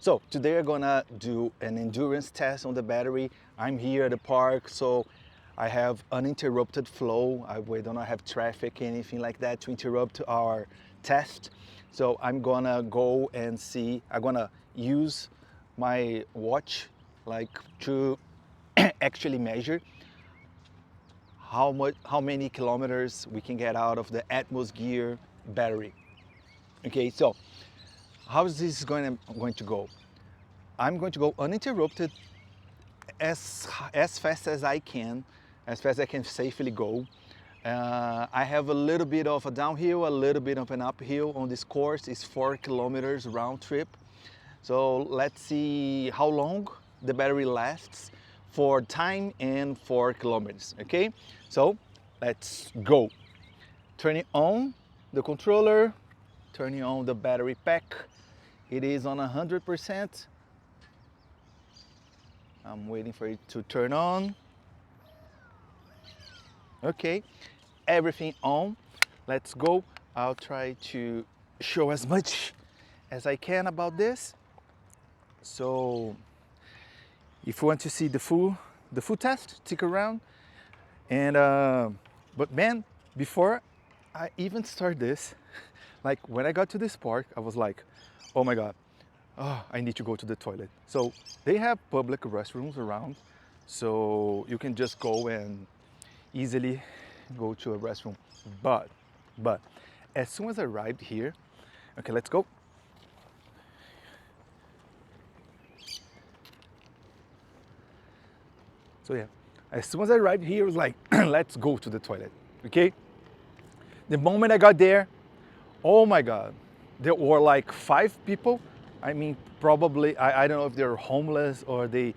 So today I'm gonna do an endurance test on the battery. I'm here at the park, so I have uninterrupted flow. We don't have traffic, anything like that to interrupt our test. So I'm gonna go and see, I'm gonna use my watch like to actually measure how many kilometers we can get out of the ATMOSGEAR battery. Okay, so how is this going to go? I'm going to go uninterrupted as fast as I can, as fast as I can safely go. I have a little bit of a downhill, a little bit of an uphill on this course. It's 4 kilometers round trip. So let's see how long the battery lasts for time and 4 kilometers, okay? So let's go. Turning on the controller, turning on the battery pack. It is on 100%. I'm waiting for it to turn on. Okay, everything on. Let's go. I'll try to show as much as I can about this. So if you want to see the full test, stick around. And but man, before I even start this, like when I got to this park, I was like, oh my God, oh, I need to go to the toilet. So they have public restrooms around, so you can just go and easily go to a restroom. But as soon as I arrived here, okay, let's go. So yeah, as soon as I arrived here, I was like, let's go to the toilet, okay? The moment I got there, oh my God, there were like 5 people. I mean, probably, I don't know if they're homeless or they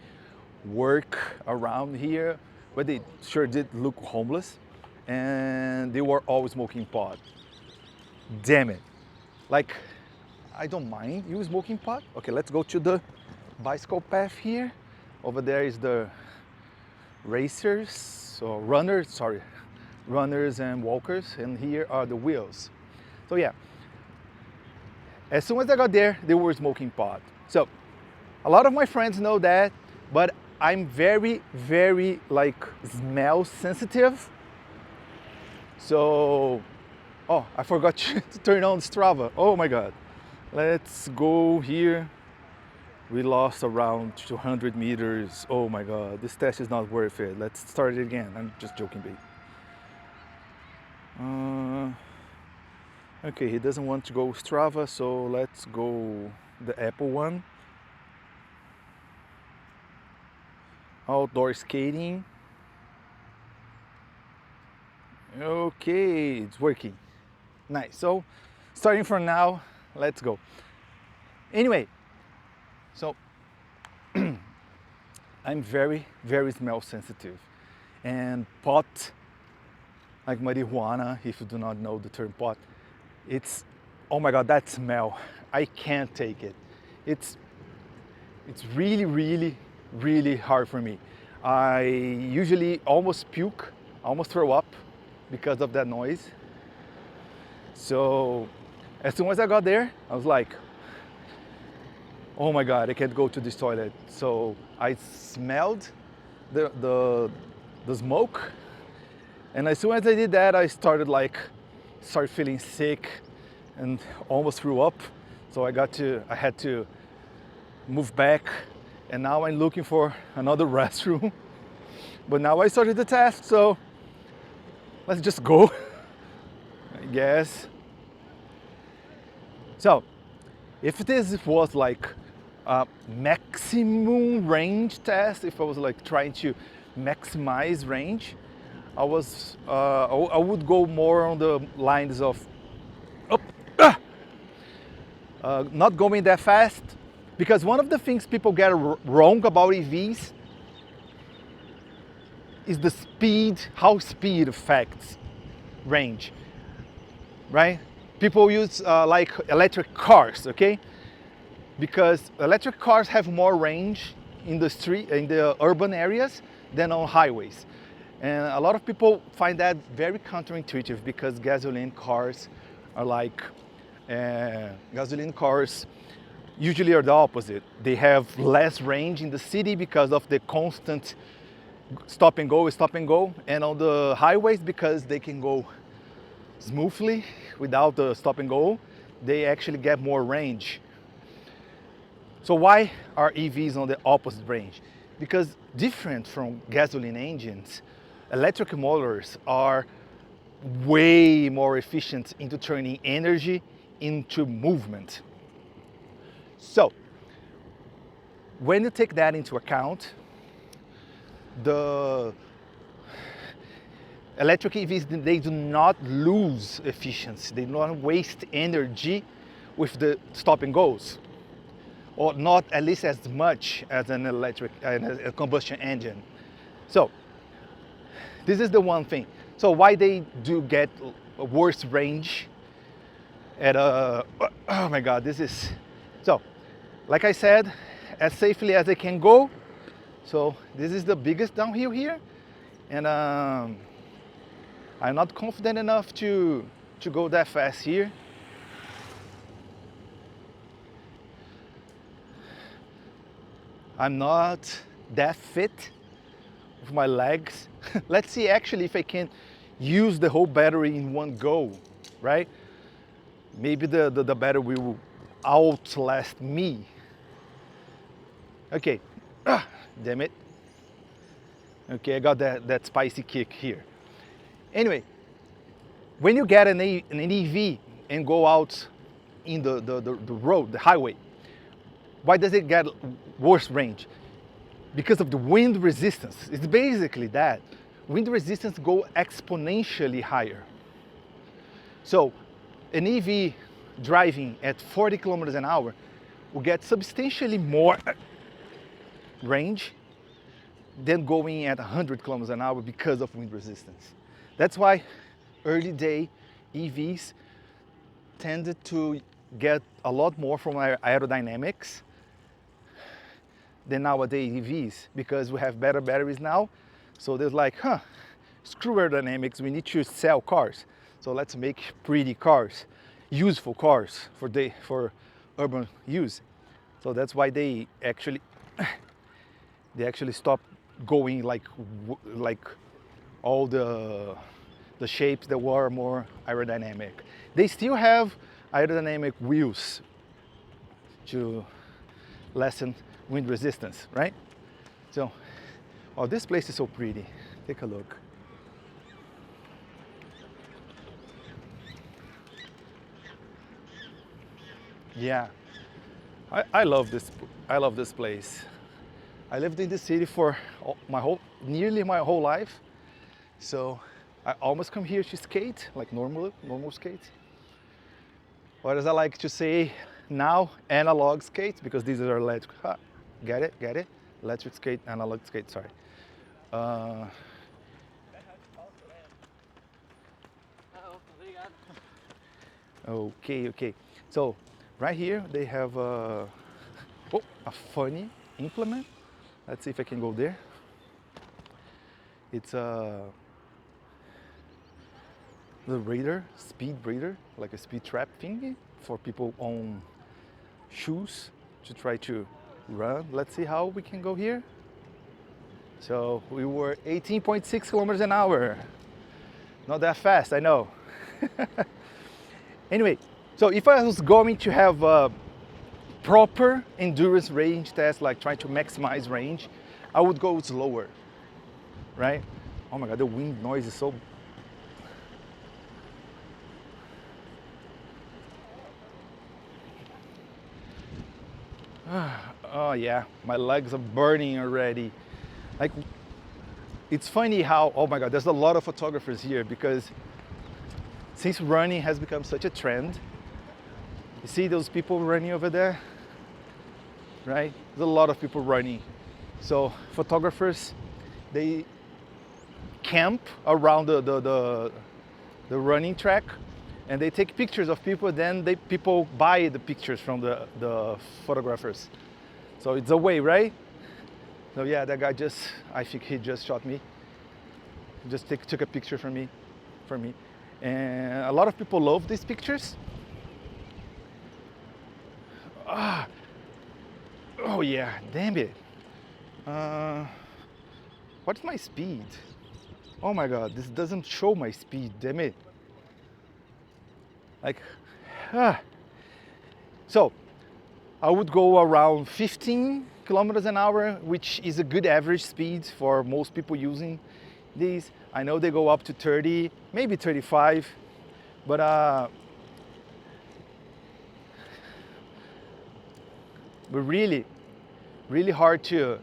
work around here, but they sure did look homeless. And they were all smoking pot. Damn it. Like, I don't mind you smoking pot. Okay, let's go to the bicycle path here. Over there is the racers, or runners and walkers, and here are the wheels. So yeah, as soon as I got there, they were smoking pot. So a lot of my friends know that, but I'm very, very like smell sensitive. So, oh, I forgot to turn on Strava. Oh my God. Let's go here. We lost around 200 meters. Oh my God, this test is not worth it. Let's start it again. I'm just joking, babe. Okay, he doesn't want to go Strava, so let's go the Apple one. Outdoor skating. Okay, it's working. Nice. So, starting from now, let's go. Anyway, so I'm very, very smell sensitive. And pot, like marijuana, if you do not know the term pot, it's, oh my God, that smell, I can't take it. It's really, really, really hard for me. I usually almost puke, almost throw up because of that noise. So as soon as I got there, I was like, oh my God, I can't go to this toilet. So I smelled the smoke, and as soon as I did that, I started feeling sick and almost threw up. So I had to move back, and now I'm looking for another restroom. But now I started the test, so let's just go, I guess. So if this was like a maximum range test, if I was like trying to maximize range, I would go more on the lines of not going that fast, because one of the things people get wrong about EVs is the speed, how speed affects range, right? People use like electric cars, okay? Because electric cars have more range in the street, in the urban areas than on highways. And a lot of people find that very counterintuitive, because gasoline cars are like, usually are the opposite. They have less range in the city because of the constant stop and go, and on the highways, because they can go smoothly without the stop and go, they actually get more range. So why are EVs on the opposite range? Because different from gasoline engines, electric motors are way more efficient into turning energy into movement. So when you take that into account, the electric EVs, they do not lose efficiency. They do not waste energy with the stop and goes, or not at least as much as an electric a combustion engine. So this is the one thing. So why they do get a worse range at a, oh my God, this is, so like I said, as safely as they can go. So this is the biggest downhill here, and I'm not confident enough to go that fast here. I'm not that fit with my legs. Let's see actually if I can use the whole battery in one go, right? Maybe the battery will outlast me. Okay, damn it. Okay, I got that spicy kick here. Anyway, when you get an EV and go out in the road, the highway, why does it get worse range? Because of the wind resistance. It's basically that. Wind resistance go exponentially higher. So an EV driving at 40 kilometers an hour will get substantially more range than going at 100 kilometers an hour because of wind resistance. That's why early day EVs tended to get a lot more from aerodynamics than nowadays EVs, because we have better batteries now. So there's like, screw aerodynamics, we need to sell cars. So let's make pretty cars, useful cars for urban use. So that's why they actually stopped going like all the shapes that were more aerodynamic. They still have aerodynamic wheels to lessen wind resistance, right? So, oh, this place is so pretty. Take a look. Yeah, I love this. I love this place. I lived in this city for nearly my whole life. So I almost come here to skate, like normal skate. Or as I like to say now, analog skates, because these are electric. Get it? Electric skate, analog skate, sorry. Okay. So right here they have a funny implement. Let's see if I can go there. It's the radar, speed radar, like a speed trap thingy for people on shoes to try to run. Let's see how we can go here. So we were 18.6 kilometers an hour. Not that fast, I know. Anyway, so if I was going to have a proper endurance range test, like trying to maximize range, I would go slower, right? Oh my God, the wind noise is so... Oh yeah, my legs are burning already. Like, it's funny how, oh my God, there's a lot of photographers here, because since running has become such a trend, you see those people running over there, right? There's a lot of people running. So photographers, they camp around the running track, and they take pictures of people. Then people buy the pictures from the photographers. So it's a way, right? So yeah, that guy I think he just shot me. Just took a picture for me. And a lot of people love these pictures. Oh yeah, damn it. What's my speed? Oh my god, this doesn't show my speed, damn it. Like, so I would go around 15 kilometers an hour, which is a good average speed for most people using these. I know they go up to 30, maybe 35, but really hard to,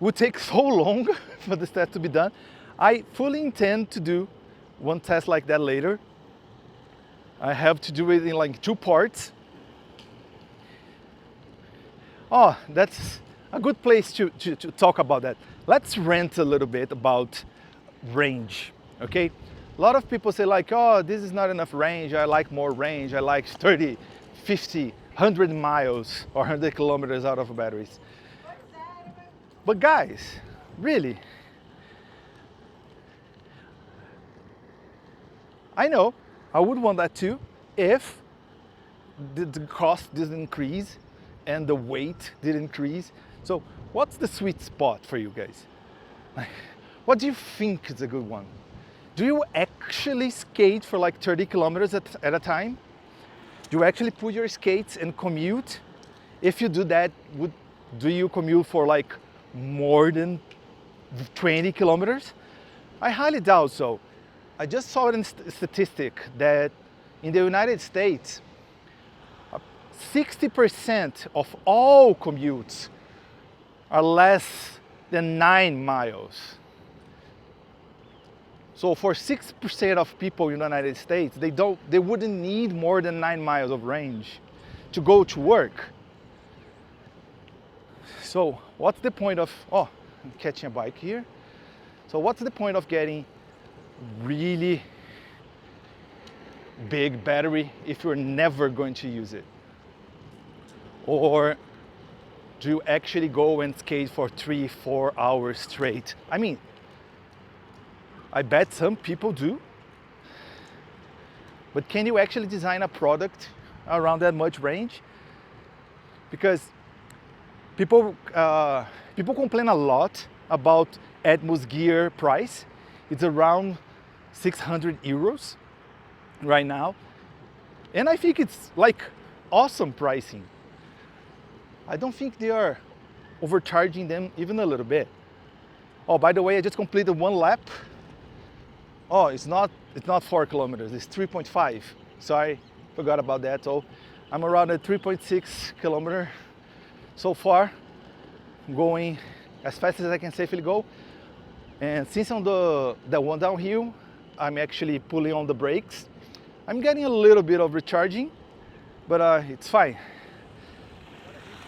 would take so long for this test to be done. I fully intend to do one test like that later. I have to do it in like 2 parts. Oh, that's a good place to talk about that. Let's rant a little bit about range, okay? A lot of people say like, oh, this is not enough range, I like more range, I like 30, 50, 100 miles or 100 kilometers out of batteries. But guys, really, I know, I would want that too if the cost didn't increase and the weight didn't increase. So what's the sweet spot for you guys? What do you think is a good one? Do you actually skate for like 30 kilometers at a time? Do you actually put your skates and commute? If you do that, do you commute for like more than 20 kilometers? I highly doubt so. I just saw a statistic that in the United States, 60% of all commutes are less than 9 miles. So for 6% of people in the United States, they wouldn't need more than 9 miles of range to go to work. So what's the point of, oh, I'm catching a bike here. So what's the point of getting really big battery if you're never going to use it? Or do you actually go and skate for 3-4 hours straight? I mean, I bet some people do, but can you actually design a product around that much range? Because people complain a lot about ATMOSGEAR price. It's around 600 euros right now. And I think it's like awesome pricing. I don't think they are overcharging them even a little bit. Oh, by the way, I just completed 1 lap. Oh, it's not 4 kilometers, it's 3.5. Sorry, forgot about that. So I'm around at 3.6 kilometer so far. I'm going as fast as I can safely go. And since on the one downhill, I'm actually pulling on the brakes. I'm getting a little bit of recharging, but it's fine.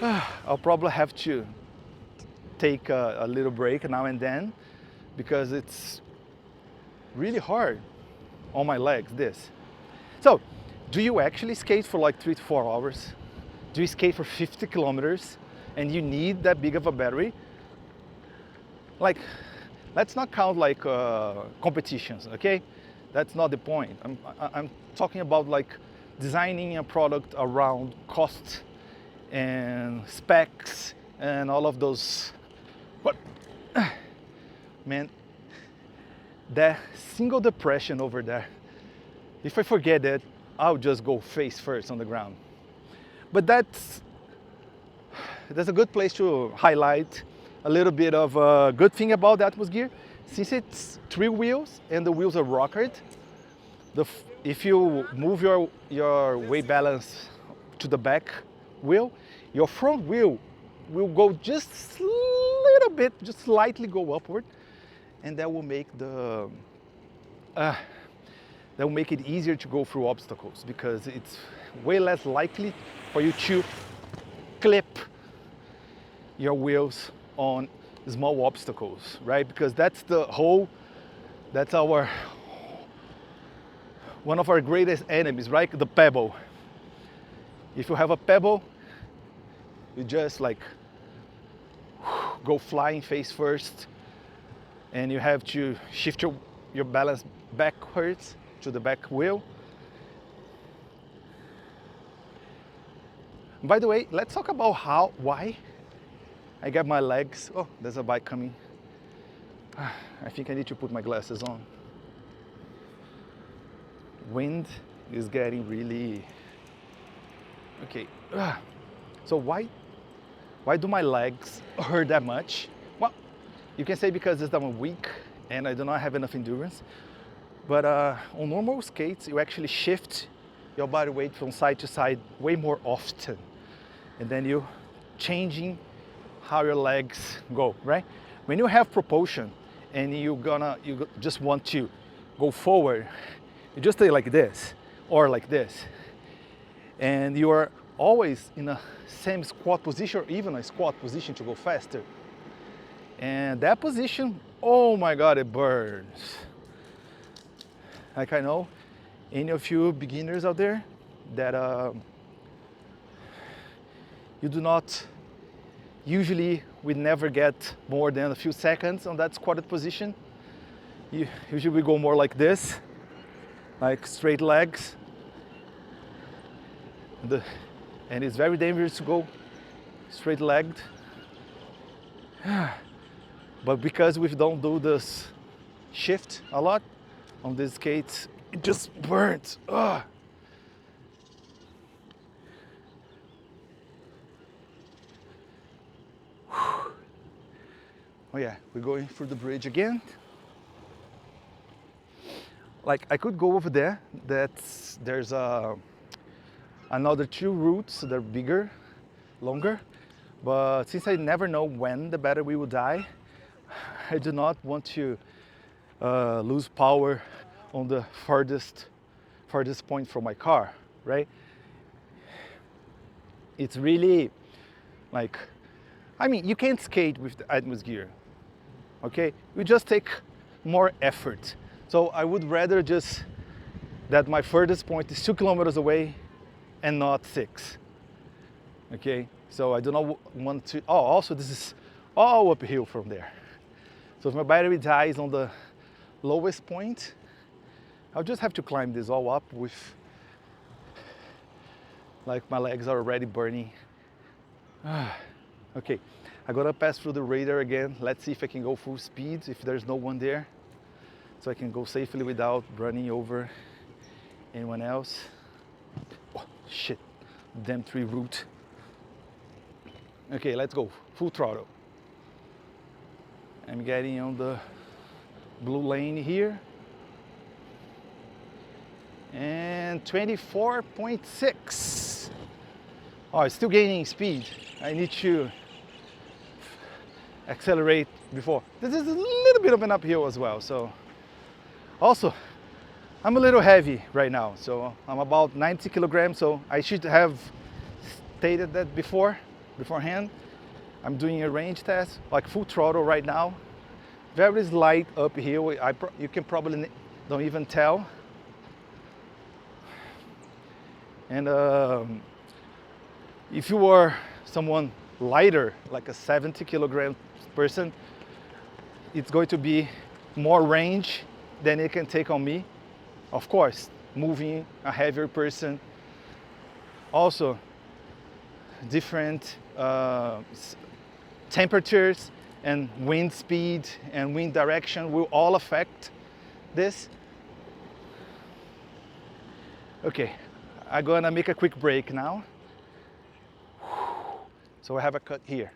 I'll probably have to take a little break now and then because it's really hard on my legs, this. So, do you actually skate for like 3 to 4 hours? Do you skate for 50 kilometers and you need that big of a battery? Like, let's not count like competitions, okay? That's not the point. I'm talking about like designing a product around cost and specs and all of those. What? Man, that single depression over there, if I forget that, I'll just go face first on the ground. But that's a good place to highlight a little bit of a good thing about the ATMOSGEAR. Since it's 3 wheels and the wheels are rockered, if you move your weight balance to the back wheel, your front wheel will go just a little bit, just slightly go upward, and that will make it easier to go through obstacles because it's way less likely for you to clip your wheels on small obstacles, right? Because that's one of our greatest enemies, right? The pebble. If you have a pebble, you just like go flying face first, and you have to shift your balance backwards to the back wheel. By the way, let's talk about why I got my legs. Oh, there's a bike coming. I think I need to put my glasses on. Wind is getting really, okay. So why do my legs hurt that much? Well, you can say because I'm weak and I do not have enough endurance. But on normal skates, you actually shift your body weight from side to side way more often. And then you changing how your legs go, right? When you have propulsion and you just want to go forward, you just stay like this or like this. And you are always in a same squat position or even a squat position to go faster. And that position, oh my God, it burns. Like I know any of you beginners out there that you do not, usually we never get more than a few seconds on that squatted position. Usually we go more like this, like straight legs. And it's very dangerous to go straight legged. But because we don't do this shift a lot on these skates, it just burns. Ugh. Oh yeah, we're going through the bridge again. Like I could go over there. There's another 2 routes that are bigger, longer. But since I never know when the battery will die, I do not want to lose power on the farthest point from my car, right? It's really like, I mean, you can't skate with the ATMOSGEAR, okay? You just take more effort. So I would rather just that my furthest point is 2 kilometers away and not 6, okay? So I do not want to, oh, also this is all uphill from there. So if my battery dies on the lowest point, I'll just have to climb this all up with, like my legs are already burning. Okay, I'm gonna pass through the radar again. Let's see if I can go full speed, if there's no one there. So I can go safely without running over anyone else. Oh, shit, damn 3 route. Okay, let's go, full throttle. I'm getting on the blue lane here. And 24.6. Oh, it's still gaining speed. I need to accelerate before. This is a little bit of an uphill as well. So also, I'm a little heavy right now. So I'm about 90 kilograms. So I should have stated that beforehand. I'm doing a range test, like full throttle right now. Very slight uphill. You can probably don't even tell. And if you are someone lighter, like a 70 kilogram person, it's going to be more range than it can take on me. Of course, moving a heavier person. Also, different temperatures and wind speed and wind direction will all affect this. Okay, I'm gonna make a quick break now. So I have a cut here.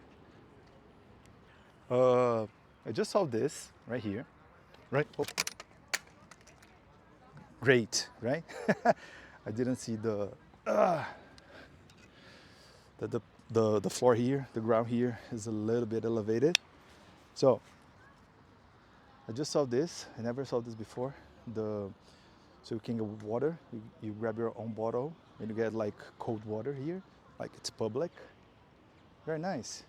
I just saw this right here, right? Oh. Great, right? I didn't see the floor here, the ground here is a little bit elevated. So I just saw this. I never saw this before. So you can get water. You grab your own bottle and you get like cold water here, like it's public. Very nice.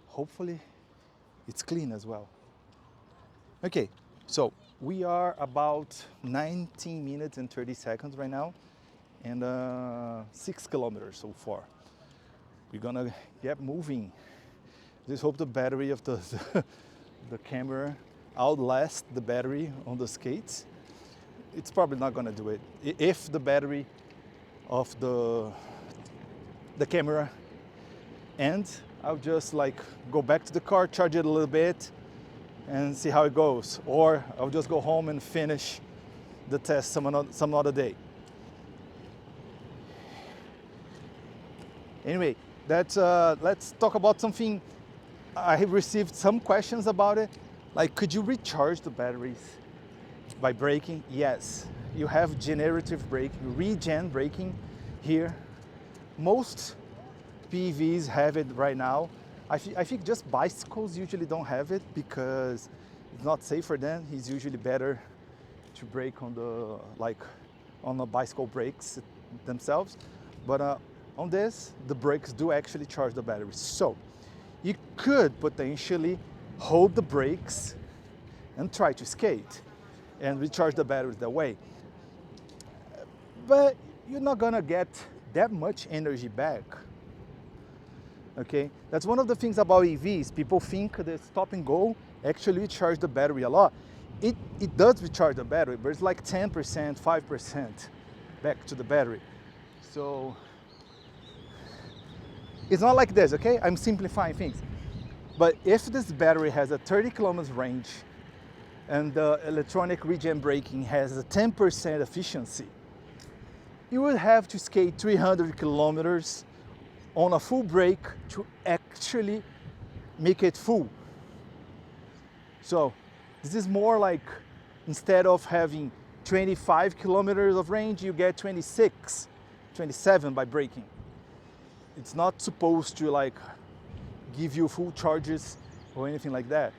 Hopefully it's clean as well. Okay, so we are about 19 minutes and 30 seconds right now, and 6 kilometers so far. We're gonna get moving. Just hope the battery of the camera outlasts the battery on the skates. It's probably not gonna do it. If the battery of the the camera, and I'll just like go back to the car, charge it a little bit, and see how it goes. Or I'll just go home and finish the test some other day. Anyway, let's talk about something. I have received some questions about it. Like, could you recharge the batteries by braking? Yes, you have generative braking, regen braking here. Most PEVs have it right now. I think just bicycles usually don't have it because it's not safe for them. It's usually better to brake on the bicycle brakes themselves. But on this, the brakes do actually charge the batteries. So you could potentially hold the brakes and try to skate and recharge the batteries that way. But you're not gonna get that much energy back. Okay, that's one of the things about EVs. People think the stop and go actually recharge the battery a lot. It does recharge the battery, but it's like 10%, 5% back to the battery. So it's not like this, okay? I'm simplifying things. But if this battery has a 30 kilometers range and the electronic regen braking has a 10% efficiency, you would have to skate 300 kilometers on a full brake to actually make it full. So this is more like, instead of having 25 kilometers of range, you get 26, 27 by braking. It's not supposed to like give you full charges or anything like that.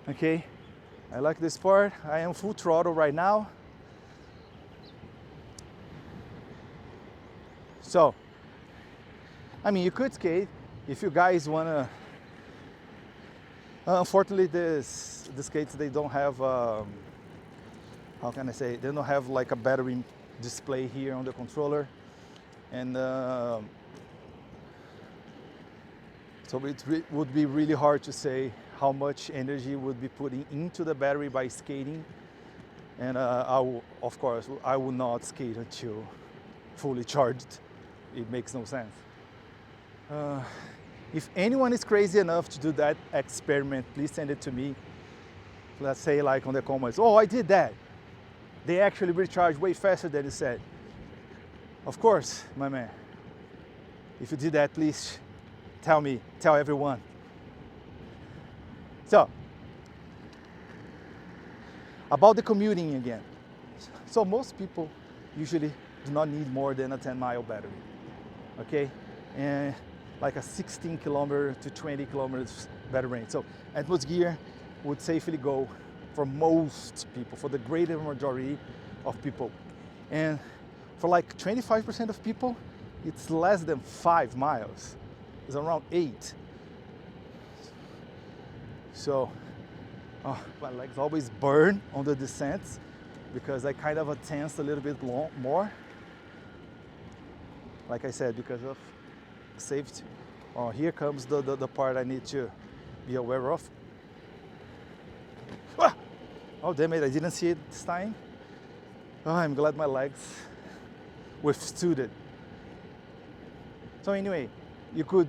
Okay, I like this part. I am full throttle right now. So, I mean, you could skate if you guys wanna. Unfortunately, the skates, they don't have, how can I say, they don't have like a battery display here on the controller. And so it would be really hard to say how much energy would be putting into the battery by skating. And of course, I will not skate until fully charged. It makes no sense. If anyone is crazy enough to do that experiment, please send it to me. Let's say like on the comments, oh, I did that. They actually recharge way faster than you said. Of course, my man. If you did that, please tell me, tell everyone. So, about the commuting again. So most people usually do not need more than a 10-mile battery, okay? And like a 16 kilometer to 20 kilometers battery range. So ATMOSGEAR would safely go for most people, for the greater majority of people. And for like 25% of people, it's less than 5 miles. It's around 8. So, my legs always burn on the descents because I kind of tense a little bit more. Like I said, because of safety. Oh, here comes the part I need to be aware of. Ah! Oh, damn it, I didn't see it this time. Oh, I'm glad my legs withstood it. So anyway, you could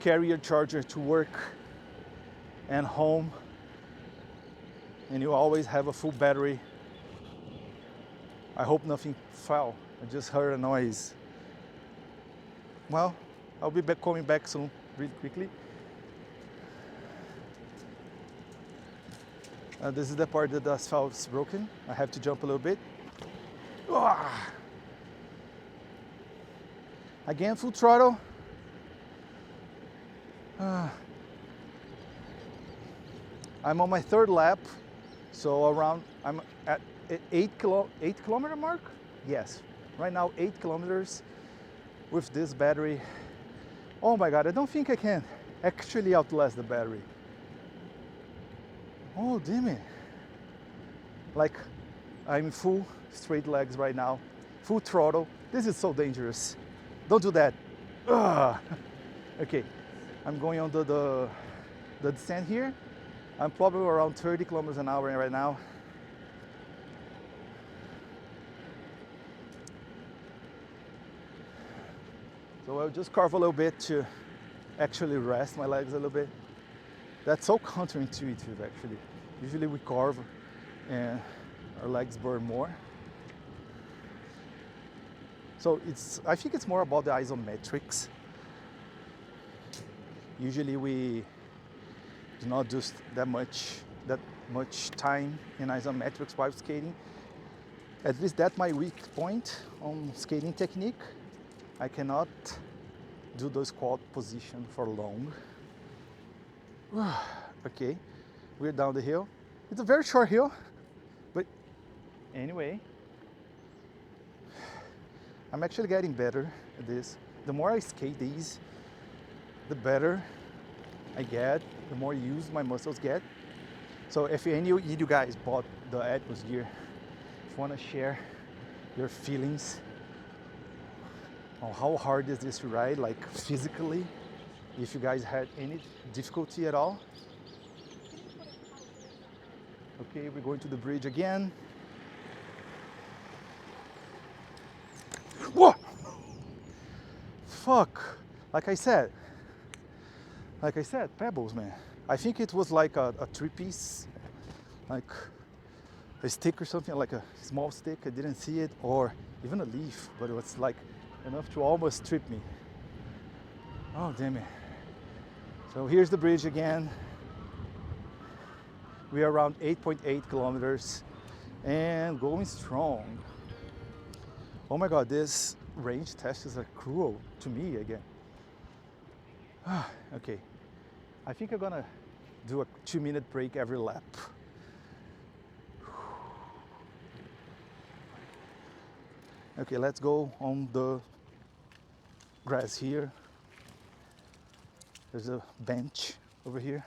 carry your charger to work and home, and you always have a full battery. I hope nothing fell. I just heard a noise. Well, I'll be coming back soon, really quickly. This is the part that the asphalt is broken. I have to jump a little bit. Again, full throttle. I'm on my third lap, so I'm at 8 kilometer mark. Yes, right now 8 kilometers with this battery. Oh my God, I don't think I can actually outlast the battery. Oh, damn it. Like, I'm full straight legs right now, full throttle. This is so dangerous. Don't do that. Okay, I'm going on the descent here. I'm probably around 30 kilometers an hour right now. So I'll just carve a little bit to actually rest my legs a little bit. That's so counterintuitive actually. Usually we carve and our legs burn more. So I think it's more about the isometrics. Usually we do not do that much time in isometrics while skating. At least that's my weak point on skating technique. I cannot do the squat position for long. Okay, we're down the hill. It's a very short hill, but anyway, I'm actually getting better at this. The more I skate these, the better I get, the more used my muscles get. So if any of you guys bought the ATMOSGEAR, if you want to share your feelings on how hard is this to ride, like physically, if you guys had any difficulty at all. Okay, we're going to the bridge again. Whoa! Fuck! Like I said, pebbles, man. I think it was like a three-piece, like a stick or something, like a small stick. I didn't see it, or even a leaf, but it was like enough to almost trip me. Oh, damn it. So here's the bridge again. We are around 8.8 kilometers and going strong. Oh my God, this range tests are cruel to me again. Okay, I think I'm gonna do a 2-minute break every lap. Okay, let's go on the grass here. There's a bench over here.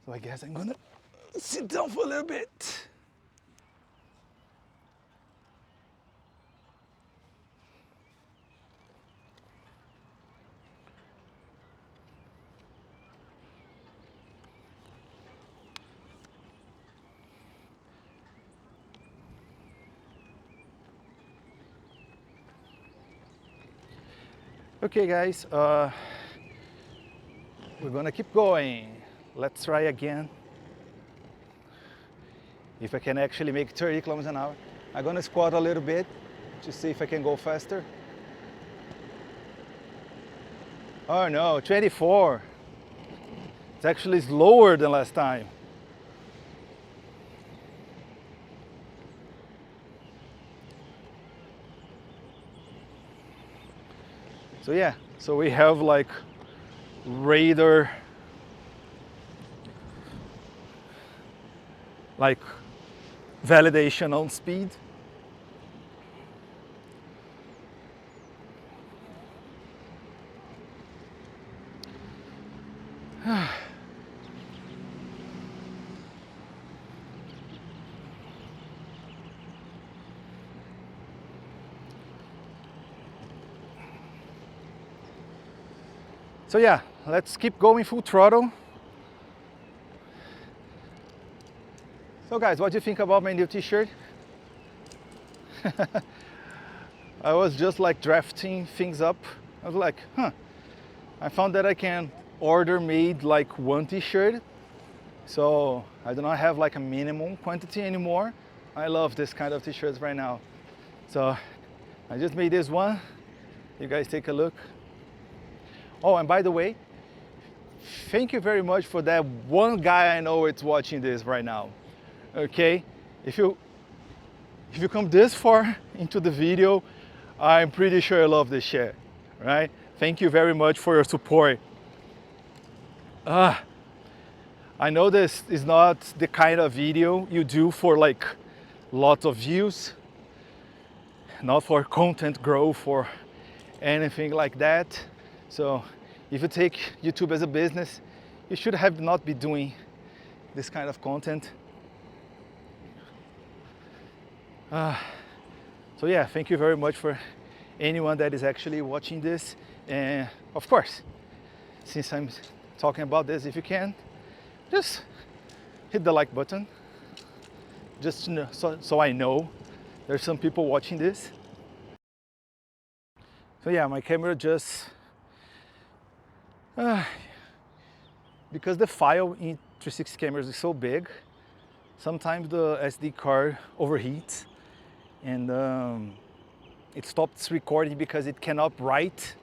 So I guess I'm gonna sit down for a little bit. Okay guys, we're gonna keep going. Let's try again. If I can actually make 30 kilometers an hour. I'm gonna squat a little bit to see if I can go faster. Oh no, 24. It's actually slower than last time. So yeah, so we have like radar, like validation on speed. So yeah, let's keep going full throttle. So guys, what do you think about my new t-shirt? I was just like drafting things up. I was like, I found that I can order made like one t-shirt. So I do not have like a minimum quantity anymore. I love this kind of t-shirts right now. So I just made this one. You guys take a look. Oh, and by the way, thank you very much for that one guy I know it's watching this right now. Okay, if you come this far into the video, I'm pretty sure I love this shit, right? Thank you very much for your support. I know this is not the kind of video you do for like lots of views, not for content growth or anything like that. So if you take YouTube as a business, you should have not be doing this kind of content. So yeah, thank you very much for anyone that is actually watching this. And of course, since I'm talking about this, if you can, just hit the like button. Just to know, so I know there's some people watching this. So yeah, my camera just, because the file in 360 cameras is so big, sometimes the SD card overheats and it stops recording because it cannot write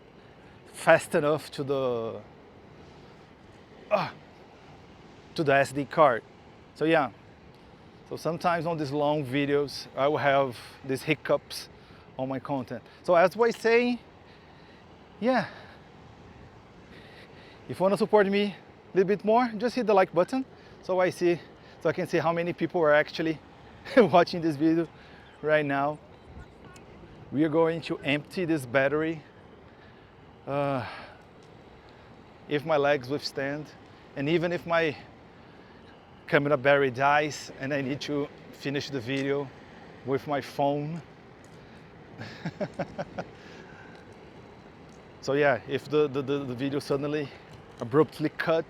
fast enough to the SD card. So yeah, so sometimes on these long videos I will have these hiccups on my content. So as I was saying, yeah, if you want to support me a little bit more, just hit the like button so I can see how many people are actually watching this video right now. We are going to empty this battery if my legs withstand, and even if my camera battery dies and I need to finish the video with my phone. So yeah, if the video suddenly abruptly cut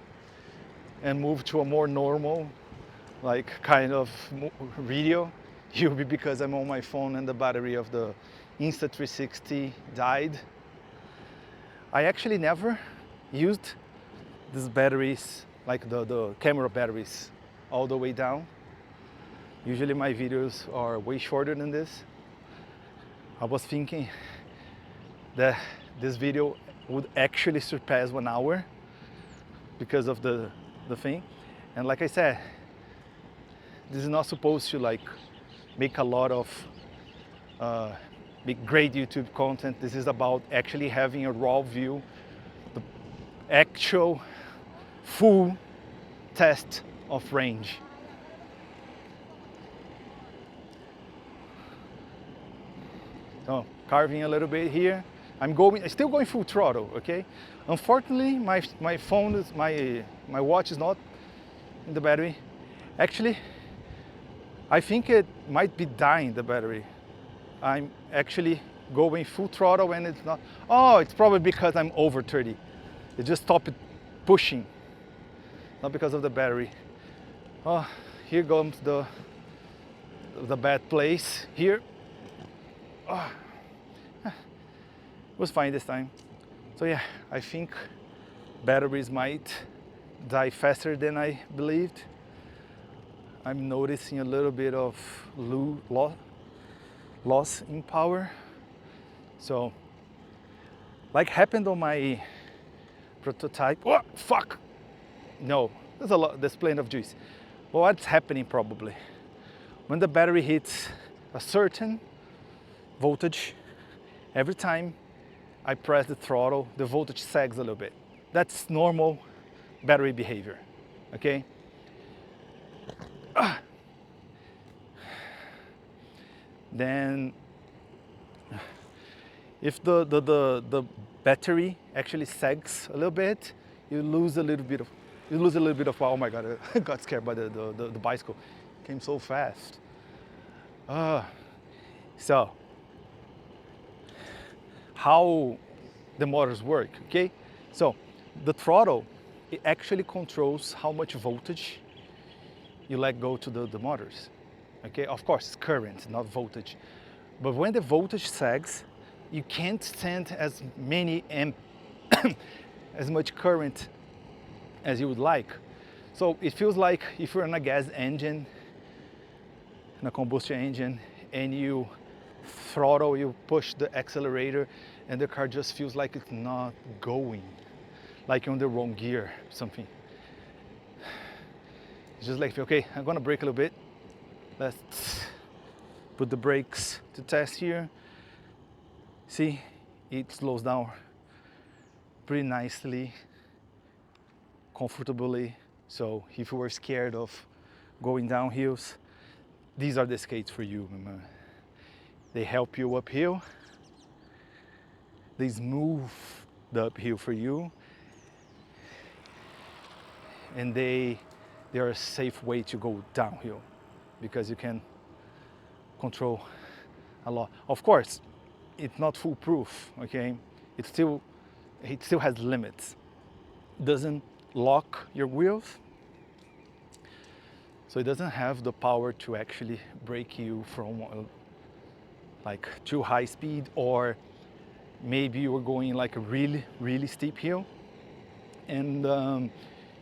and move to a more normal, like kind of video, it will be because I'm on my phone and the battery of the Insta360 died. I actually never used these batteries, like the camera batteries, all the way down. Usually my videos are way shorter than this. I was thinking that this video would actually surpass 1 hour because of the thing. And like I said, this is not supposed to like make a lot of make great YouTube content. This is about actually having a raw view, the actual full test of range. So carving a little bit here. I'm still going full throttle, okay? Unfortunately, my phone is my watch is not in the battery. Actually, I think it might be dying, the battery. I'm actually going full throttle and it's not. Oh, it's probably because I'm over 30. It just stopped pushing, not because of the battery. Oh, here comes the bad place here. Oh, it was fine this time. So yeah, I think batteries might die faster than I believed. I'm noticing a little bit of loss in power. So, like happened on my prototype. Oh, fuck! No, there's plenty of juice. But what's happening probably? When the battery hits a certain voltage, every time I press the throttle, the voltage sags a little bit. That's normal battery behavior, okay? Then, if the battery actually sags a little bit, you lose a little bit of power. Oh my god, I got scared by the bicycle. It came so fast. So, how the motors work, okay? So, the throttle, it actually controls how much voltage you let go to the motors, okay? Of course, it's current, not voltage. But when the voltage sags, you can't send as many as much current as you would like. So it feels like if you're in a gas engine, in a combustion engine, and you throttle, you push the accelerator, and the car just feels like it's not going, like on the wrong gear, something. It's just like, okay, I'm gonna brake a little bit. Let's put the brakes to test here. See, it slows down pretty nicely, comfortably. So if you were scared of going down hills, these are the skates for you, man. They help you uphill. They smooth the uphill for you. And they are a safe way to go downhill because you can control a lot. Of course, it's not foolproof, okay? It still has limits. It doesn't lock your wheels, so it doesn't have the power to actually brake you from like too high speed or maybe you're going like a really steep hill, and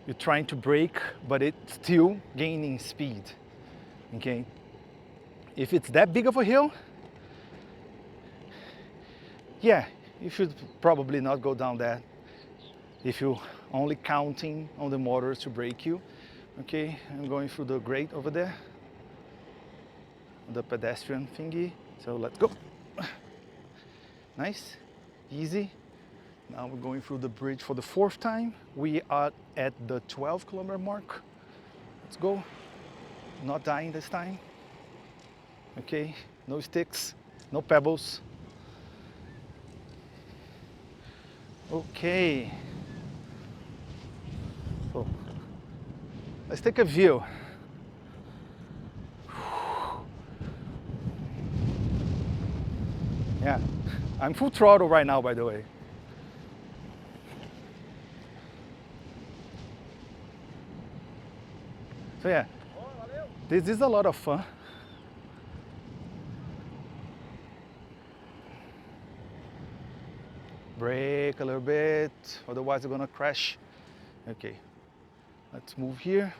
you're trying to brake, but it's still gaining speed, okay? If it's that big of a hill, yeah, you should probably not go down that if you're only counting on the motors to brake you. Okay, I'm going through the grate over there, the pedestrian thingy, so let's go. Nice, easy. Now we're going through the bridge for the 4th time. We are at the 12-kilometer mark. Let's go. Not dying this time. Okay, no sticks, no pebbles. Okay. So, let's take a view. Yeah, I'm full throttle right now, by the way. So yeah, this is a lot of fun. Brake a little bit, otherwise you're gonna crash. Okay, let's move here.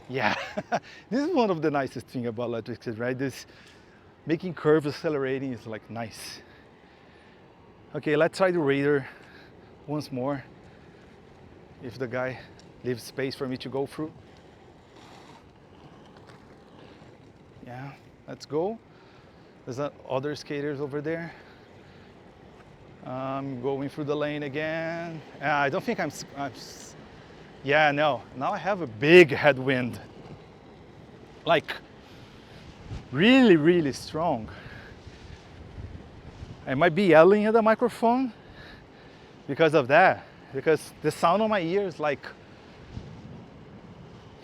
Yeah, this is one of the nicest things about electric, right? This making curves, accelerating is like nice. Okay, let's try the radar once more. If the guy leaves space for me to go through. Yeah, let's go. There's other skaters over there. I'm going through the lane again. I don't think I'm yeah, no. Now I have a big headwind. Like, really strong. I might be yelling at the microphone because of that. Because the sound on my ears, like,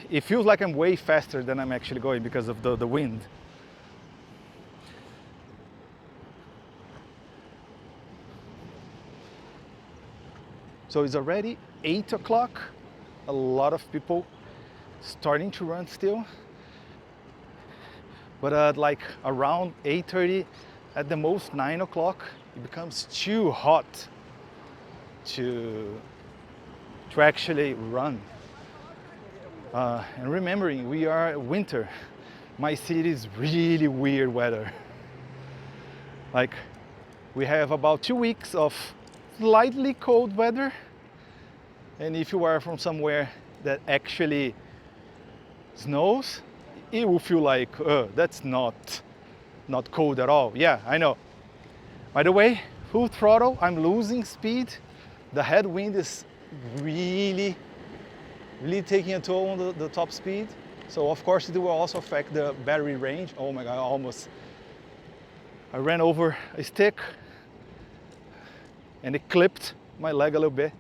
it feels like I'm way faster than I'm actually going because of the wind. So it's already 8 o'clock. A lot of people starting to run still. But at like around 8:30, at the most 9 o'clock, it becomes too hot to actually run. And remembering, we are winter. My city is really weird weather. Like, we have about 2 weeks of slightly cold weather. And if you are from somewhere that actually snows, it will feel like, that's not cold at all. Yeah, I know. By the way, full throttle, I'm losing speed. The headwind is really taking a toll on the top speed. So of course it will also affect the battery range. Oh my God, I ran over a stick and it clipped my leg a little bit.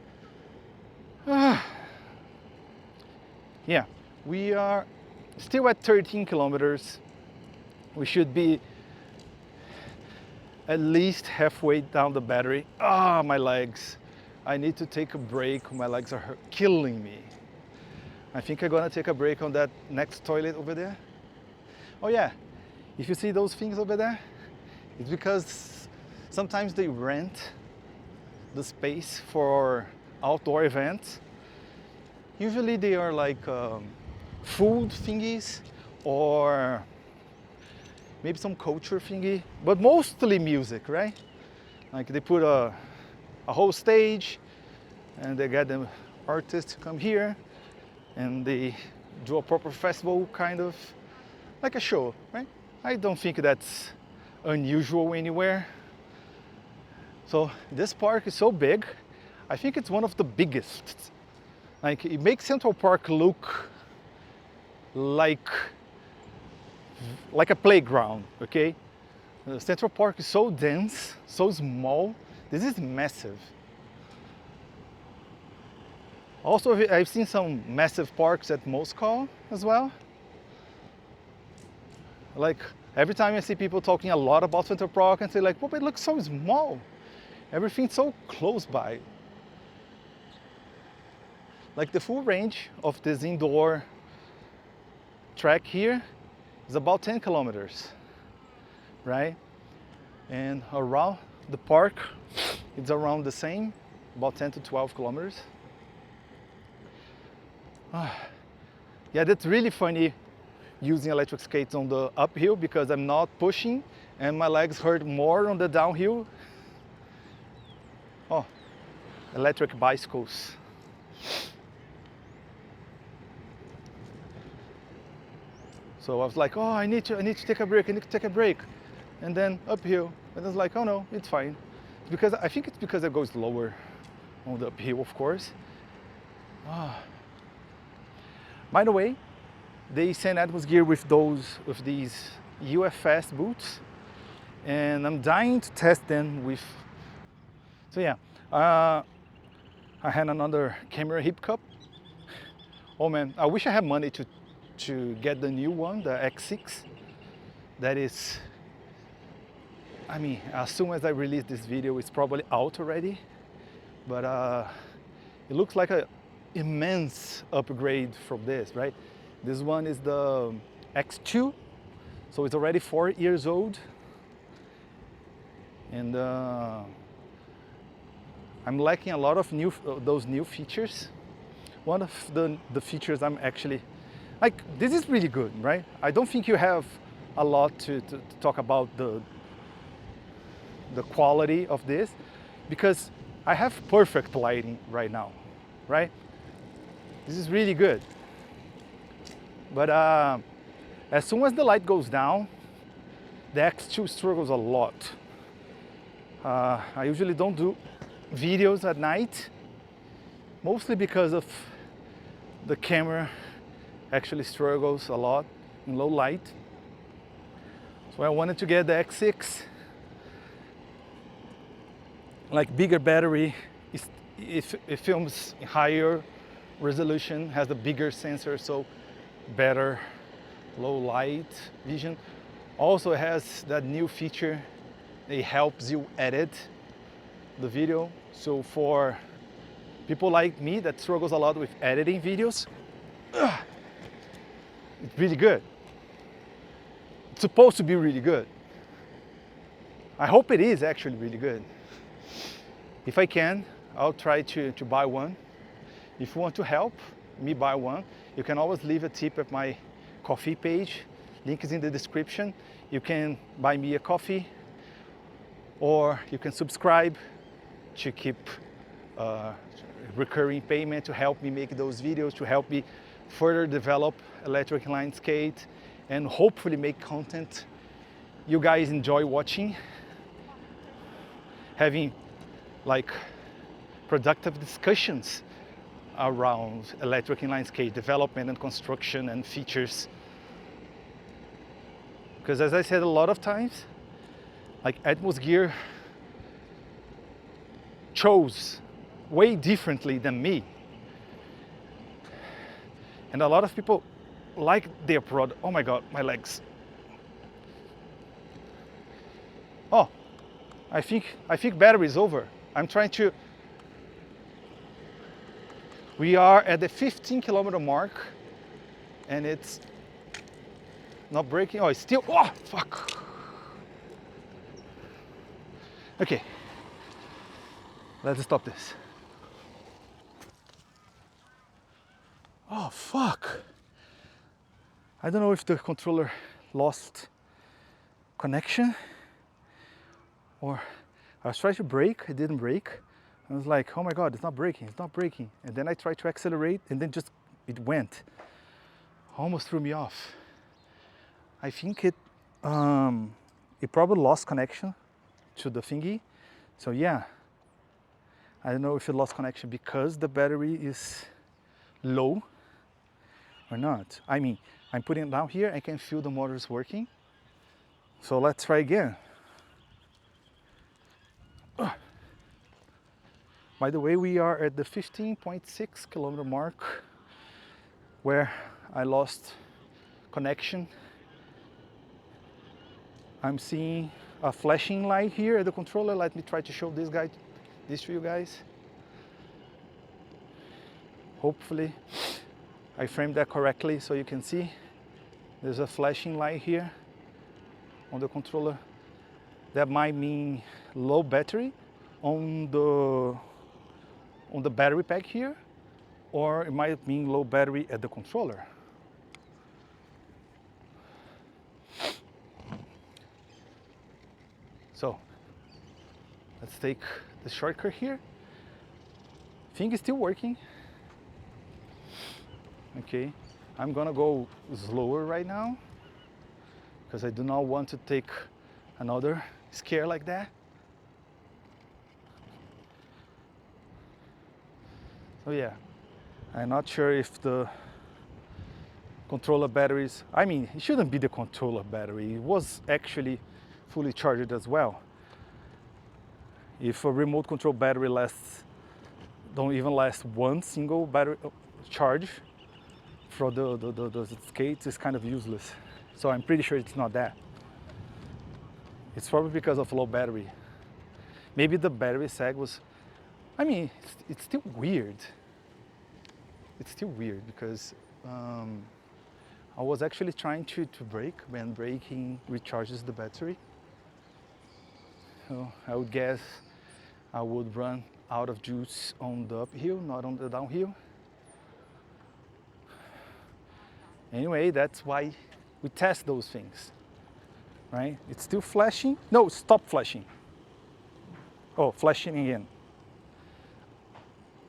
Yeah, we are still at 13 kilometers. We should be at least halfway down the battery. My legs. I need to take a break. My legs are killing me. I think I'm gonna take a break on that next toilet over there. Oh yeah, if you see those things over there, it's because sometimes they rent the space for outdoor events. Usually they are like food thingies or maybe some culture thingy, but mostly music, right? Like they put a whole stage and they get the artists to come here and they do a proper festival, kind of like a show, right? I don't think that's unusual anywhere. So this park is so big. I think it's one of the biggest. Like, it makes Central Park look like a playground, okay? Central Park is so dense, so small. This is massive. Also, I've seen some massive parks at Moscow as well. Like, every time I see people talking a lot about Central Park and say like, well, it looks so small. Everything's so close by. Like the full range of this indoor track here is about 10 kilometers, right? And around the park, it's around the same, about 10 to 12 kilometers. Yeah, that's really funny using electric skates on the uphill because I'm not pushing and my legs hurt more on the downhill. Oh, electric bicycles. So I was like, oh, I need to take a break, I need to take a break. And then uphill, and I was like, oh no, it's fine. It's because, I think it's because it goes lower on the uphill, of course. By the way, they send ATMOSGEAR with these UFS boots, and I'm dying to test them with. So yeah, I had another camera hiccup. Oh man, I wish I had money to get the new one, the X6. That is, I mean, as soon as I release this video, it's probably out already. But it looks like an immense upgrade from this, right? This one is the X2, so it's already 4 years old. And I'm liking a lot of those new features. One of the features I'm actually, like, this is really good, right? I don't think you have a lot to talk about the quality of this, because I have perfect lighting right now, right? This is really good. But as soon as the light goes down, the X2 struggles a lot. I usually don't do videos at night, mostly because of the camera actually struggles a lot in low light. So I wanted to get the X6, like bigger battery, it films in higher resolution, has a bigger sensor, so better low light vision. Also has that new feature, it helps you edit the video. So for people like me that struggles a lot with editing videos, it's really good. It's supposed to be really good. I hope it is actually really good. If I can, I'll try to buy one. If you want to help me buy one, you can always leave a tip at my coffee page. Link is in the description. You can buy me a coffee, or you can subscribe to keep recurring payment to help me make those videos, to help me further develop electric inline skate and hopefully make content you guys enjoy watching, having like productive discussions around electric inline skate development and construction and features. Because as I said a lot of times, like ATMOSGEAR chose way differently than me. And a lot of people like their product. Oh my God, my legs. Oh, I think battery is over. I'm trying to. We are at the 15-kilometer mark, and it's not breaking. Oh, it's still. Oh, fuck. Okay, let's stop this. Oh, fuck. I don't know if the controller lost connection, or I was trying to brake, it didn't brake. I was like, oh my God, it's not braking, it's not braking. And then I tried to accelerate, and then just, it went. Almost threw me off. I think it probably lost connection to the thingy. So yeah, I don't know if it lost connection because the battery is low or not. I mean, I'm putting it down here, I can feel the motors working. So let's try again. By the way, we are at the 15.6 kilometer mark where I lost connection. I'm seeing a flashing light here at the controller. Let me try to show this to you guys. Hopefully I framed that correctly so you can see. There's a flashing light here on the controller. that might mean low battery on the battery pack here, or it might mean low battery at the controller. So let's take the shortcut here. Thing is still working. Okay, I'm gonna go slower right now because I do not want to take another scare like that. So yeah, I'm not sure if the controller batteries, I mean, it shouldn't be the controller battery. It was actually fully charged as well. If a remote control battery don't even last one single battery charge for the skates, it's kind of useless. So I'm pretty sure it's not that. It's probably because of low battery. Maybe the battery sag was, I mean, it's still weird. It's still weird because I was actually trying to brake when braking recharges the battery. So I would guess I would run out of juice on the uphill, not on the downhill. Anyway, that's why we test those things, right? It's still flashing. No, stop flashing. Oh, flashing again.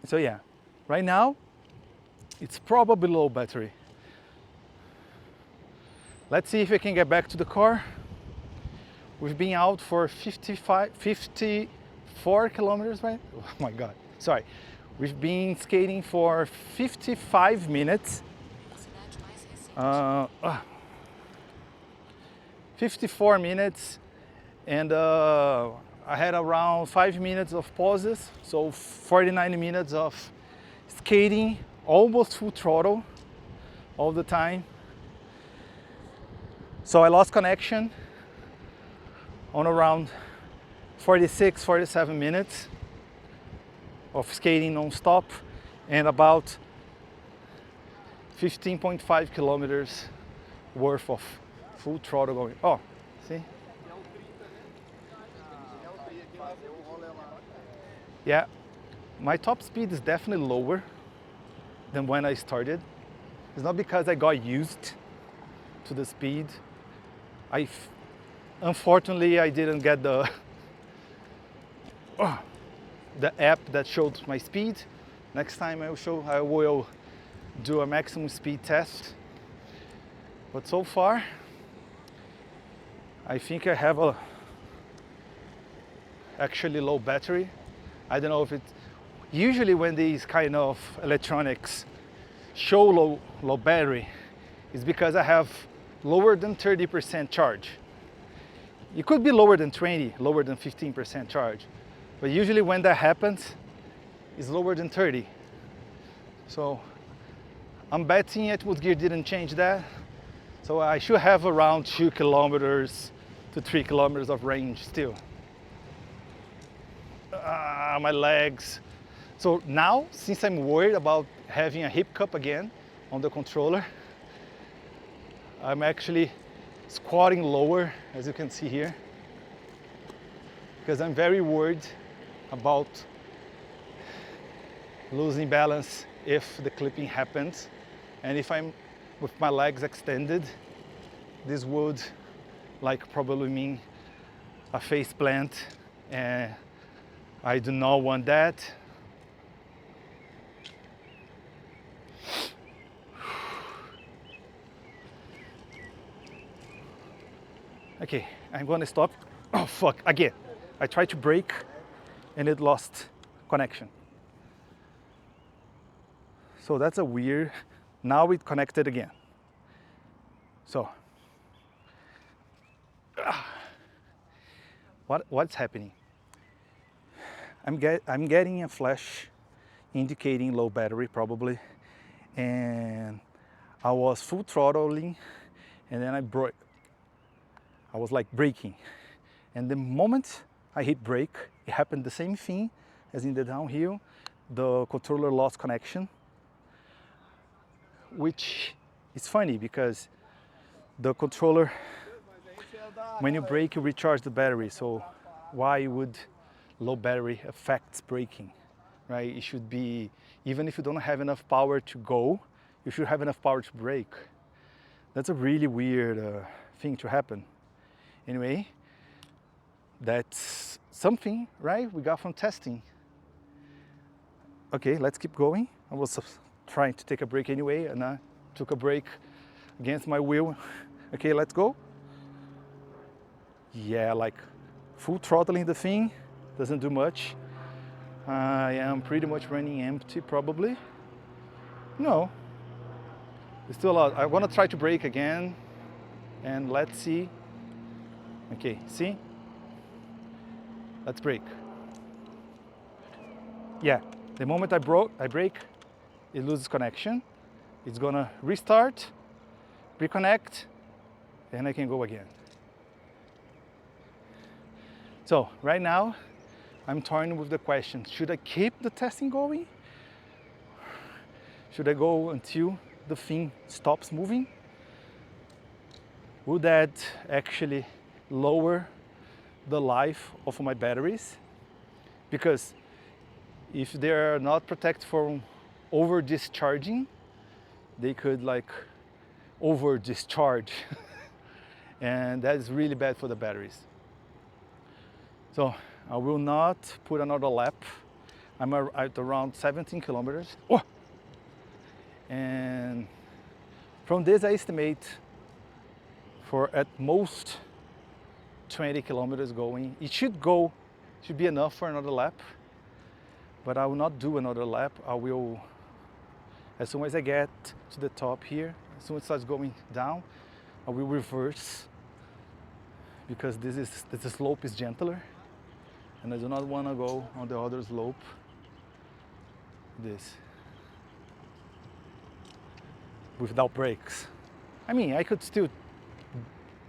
So yeah, right now, it's probably low battery. Let's see if we can get back to the car. We've been out for 54 kilometers, right? Oh my God, sorry. We've been skating for 55 minutes. 54 minutes, and I had around 5 minutes of pauses, so 49 minutes of skating, almost full throttle all the time. So I lost connection on around 46, 47 minutes of skating non-stop, and about 15.5 kilometers worth of full throttle going. Oh, see? Yeah, my top speed is definitely lower than when I started. It's not because I got used to the speed. Unfortunately, I didn't get the app that showed my speed. Next time I will do a maximum speed test. But so far, I think I have a actually low battery. I don't know if it's usually when these kind of electronics show low battery, it's because I have lower than 30% charge. It could be lower than 20, lower than 15% charge, but usually when that happens, it's lower than 30. So I'm betting ATMOSGEAR didn't change that. So I should have around 2 kilometers to 3 kilometers of range still. My legs. So now, since I'm worried about having a hip cup again on the controller, I'm actually squatting lower, as you can see here, because I'm very worried about losing balance if the clipping happens. And if I'm with my legs extended, this would probably mean a face plant, and I do not want that. Okay, I'm gonna stop. Oh fuck, again. I tried to brake and it lost connection. So that's a weird, now it connected again. So, what's happening? I'm getting a flash indicating low battery probably, and I was full throttling, and then I was like braking, and the moment I hit brake, it happened the same thing as in the downhill. The controller lost connection, which is funny because the controller when you brake, you recharge the battery. So why would low battery affect braking, right? It should be, even if you don't have enough power to go, you should have enough power to brake. That's a really weird thing to happen. Anyway, that's something, right, we got from testing. Okay, let's keep going. I was trying to take a break anyway, and I took a break against my will. Okay, let's go. Yeah, like full throttling the thing, doesn't do much. I am pretty much running empty probably. No, it's still a lot. I want to try to brake again, and let's see. Okay, see? Let's brake. Yeah, the moment I brake, it loses connection. It's gonna restart, reconnect, and I can go again. So right now, I'm torn with the question, should I keep the testing going? Should I go until the thing stops moving? Would that actually lower the life of my batteries? Because if they're not protected from over discharging, they could like over discharge and that is really bad for the batteries. So I will not put another lap. I'm at around 17 kilometers. Oh! And from this I estimate for at most 20 kilometers going. It should be enough for another lap, but I will not do another lap. I will, as soon as I get to the top here, as soon as it starts going down, I will reverse because this slope is gentler and I do not want to go on the other slope. This. Without brakes. I mean, I could still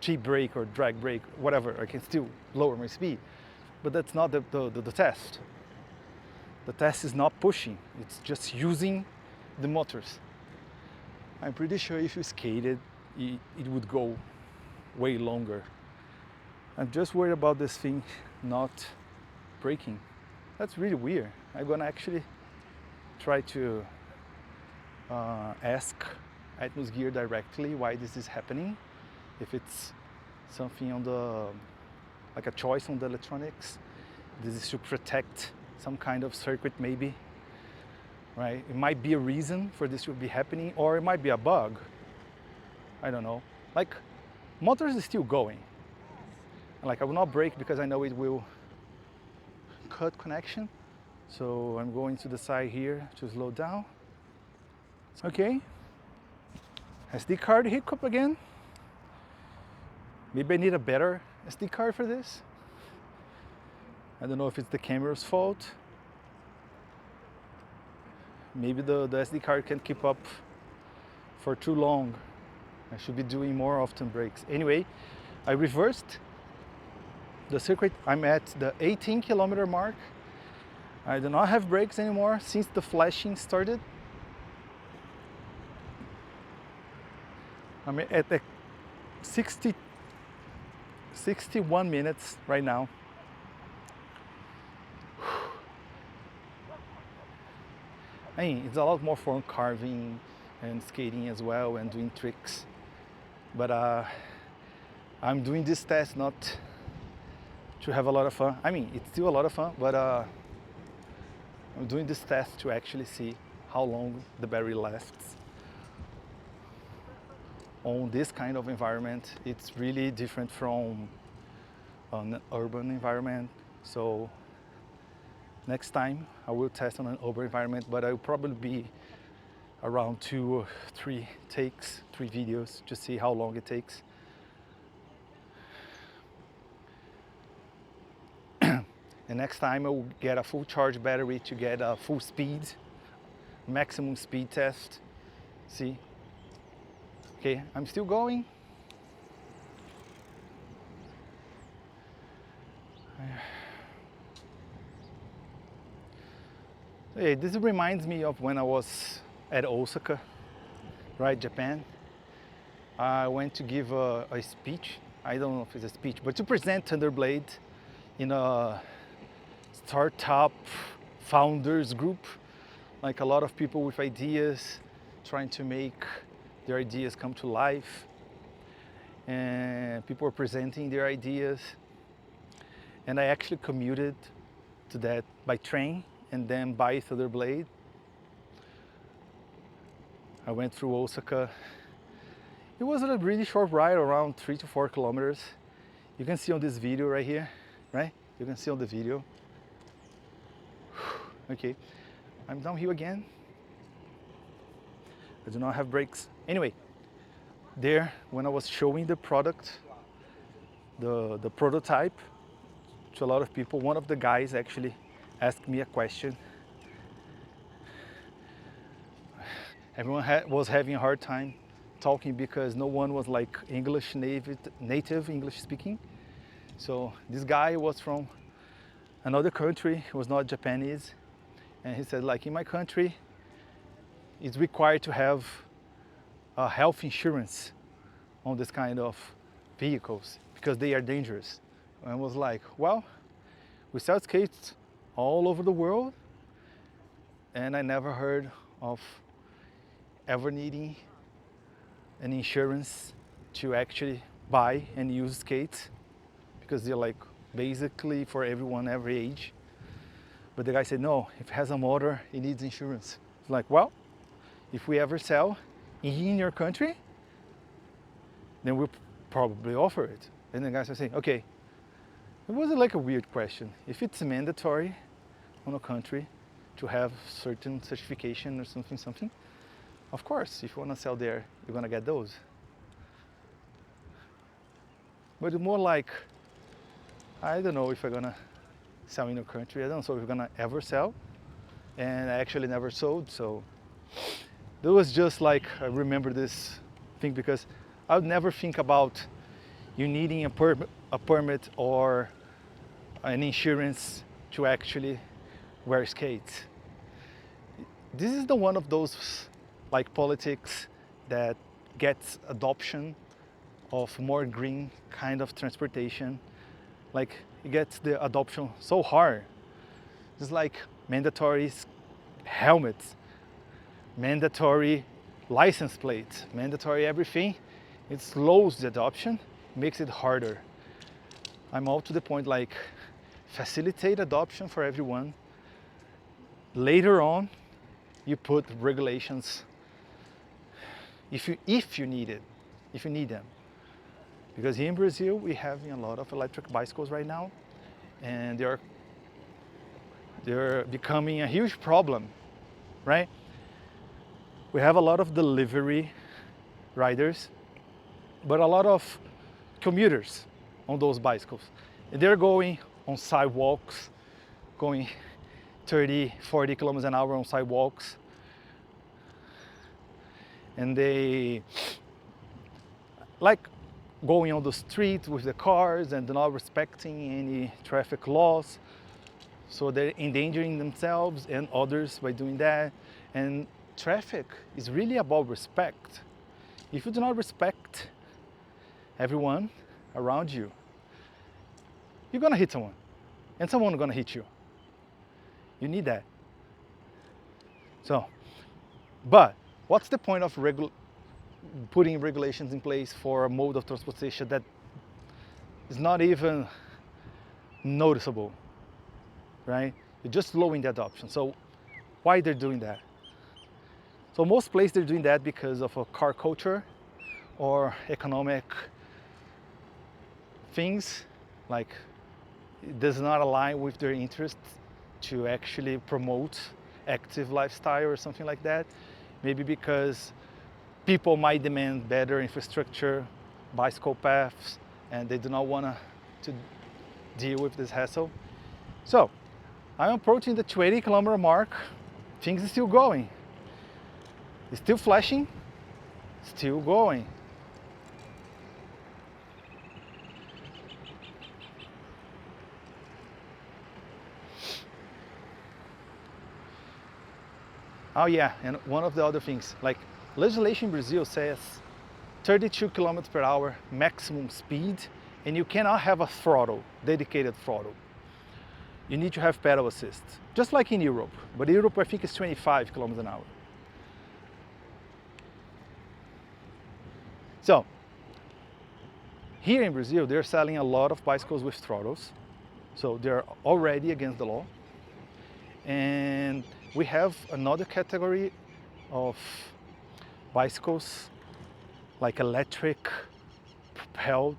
cheap brake or drag brake, whatever. I can still lower my speed, but that's not the test. The test is not pushing, it's just using the motors. I'm pretty sure if you skated, it would go way longer. I'm just worried about this thing not braking. That's really weird. I'm gonna actually try to ask ATMOSGEAR directly why this is happening. If it's something on the, like a choice on the electronics, this is to protect some kind of circuit maybe, right? It might be a reason for this to be happening, or it might be a bug. I don't know. Like, motors is still going. Like, I will not brake because I know it will cut connection. So I'm going to the side here to slow down. Okay. SD card hiccup again. Maybe I need a better SD card for this. I don't know if it's the camera's fault. Maybe the SD card can't keep up for too long. I should be doing more often brakes. Anyway, I reversed the circuit. I'm at the 18 kilometer mark. I do not have brakes anymore since the flashing started. I'm at the 61 minutes right now. I mean, it's a lot more fun carving and skating as well and doing tricks. But I'm doing this test not to have a lot of fun. I mean, it's still a lot of fun, but I'm doing this test to actually see how long the battery lasts. On this kind of environment, it's really different from an urban environment. So next time I will test on an urban environment, but I will probably be around 2 or 3 takes, 3 videos to see how long it takes. And next time I will get a full charge battery to get a full speed, maximum speed test. See? Okay, I'm still going. Hey, this reminds me of when I was at Osaka, right, Japan. I went to give a speech. I don't know if it's a speech, but to present Thunderblade in a startup founders group, like a lot of people with ideas, trying to make their ideas come to life, and people are presenting their ideas. And I actually commuted to that by train and then by Thunderblade. I went through Osaka. It was a really short ride, around 3 to 4 kilometers. You can see on this video right here, right? You can see on the video. Okay, I'm downhill again. I do not have brakes. Anyway, there, when I was showing the product, the prototype to a lot of people, one of the guys actually asked me a question. Everyone was having a hard time talking because no one was like English native English speaking. So this guy was from another country, he was not Japanese, and he said, like, in my country it's required to have a health insurance on this kind of vehicles because they are dangerous. And I was like, well, we sell skates all over the world, and I never heard of ever needing an insurance to actually buy and use skates, because they're like basically for everyone, every age. But the guy said, no, if it has a motor, it needs insurance. It's like, well, if we ever sell in your country, then we'll probably offer it. And the guy said, saying, okay, it wasn't like a weird question. If it's mandatory on a country to have certain certification or something, of course, if you want to sell there, you're going to get those. But it's more like, I don't know if I'm going to sell in your country. I don't know if we're going to ever sell. And I actually never sold. So it was just like, I remember this thing because I would never think about you needing a permit or an insurance to actually wear skates. This is the one of those like politics that gets adoption of more green kind of transportation. Like it gets the adoption so hard. It's like mandatory helmets, mandatory license plates, mandatory everything. It slows the adoption, makes it harder. I'm all to the point like facilitate adoption for everyone. Later on, you put regulations if you need it, if you need them. Because here in Brazil, we have a lot of electric bicycles right now, and they're becoming a huge problem, right? We have a lot of delivery riders, but a lot of commuters on those bicycles. And they're going on sidewalks, going 30, 40 kilometers an hour on sidewalks. And they like going on the street with the cars and not respecting any traffic laws. So they're endangering themselves and others by doing that. And traffic is really about respect. If you do not respect everyone around you, you're gonna hit someone, and someone is gonna hit you. You need that. So, but what's the point of putting regulations in place for a mode of transportation that is not even noticeable, right? You're just slowing the adoption. So why they're doing that? So most places they're doing that because of a car culture or economic things, like it does not align with their interests to actually promote active lifestyle or something like that. Maybe because people might demand better infrastructure, bicycle paths, and they do not want to deal with this hassle. So I'm approaching the 20-kilometer mark. Things are still going. It's still flashing, still going. Oh yeah, and one of the other things, like legislation in Brazil says 32 kilometers per hour maximum speed and you cannot have a throttle, dedicated throttle. You need to have pedal assist, just like in Europe. But in Europe, I think it's 25 kilometers an hour. So, here in Brazil, they're selling a lot of bicycles with throttles. So they're already against the law. And we have another category of bicycles, like electric, propelled,